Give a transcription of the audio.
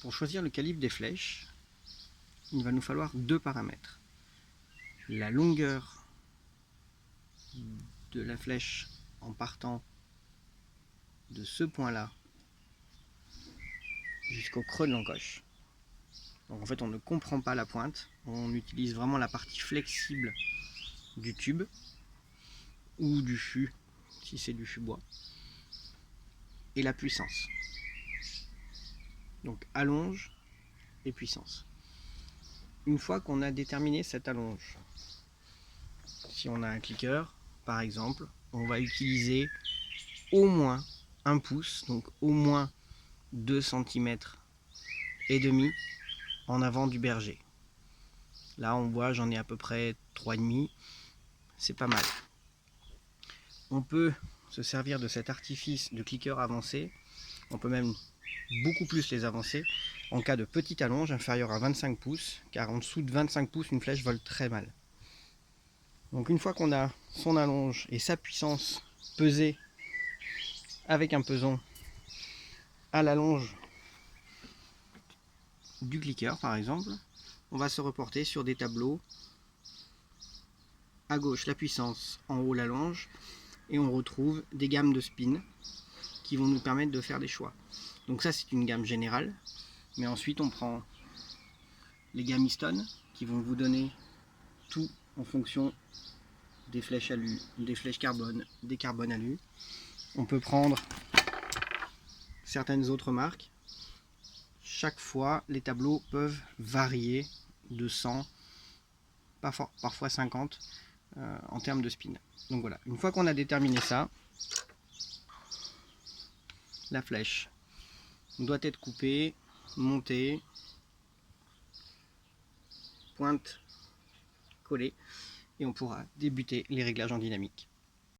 Pour choisir le calibre des flèches, il va nous falloir deux paramètres. La longueur de la flèche en partant de ce point-là jusqu'au creux de l'encoche. Donc en fait on ne comprend pas la pointe, on utilise vraiment la partie flexible du tube ou du fût si c'est du fût bois, et la puissance. Donc allonge et puissance. Une fois qu'on a déterminé cette allonge, si on a un clicker par exemple, on va utiliser au moins 1 pouce, donc au moins 2 cm et demi en avant du berger. Là on voit j'en ai à peu près 3,5, c'est pas mal. On peut se servir de cet artifice de clicker avancé, on peut même beaucoup plus les avancer en cas de petite allonge inférieure à 25 pouces, car en dessous de 25 pouces une flèche vole très mal. Donc une fois qu'on a son allonge et sa puissance pesée avec un peson à l'allonge du clicker par exemple, on va se reporter sur des tableaux. À gauche la puissance, en haut l'allonge, et on retrouve des gammes de spin qui vont nous permettre de faire des choix. Donc ça c'est une gamme générale, mais ensuite on prend les gammes Easton qui vont vous donner tout en fonction des flèches alu, des flèches carbone, des carbones alu. On peut prendre certaines autres marques. Chaque fois les tableaux peuvent varier de 100, parfois 50 en termes de spin. Donc voilà, une fois qu'on a déterminé ça, la flèche doit être coupée, montée, pointe collée, et on pourra débuter les réglages en dynamique.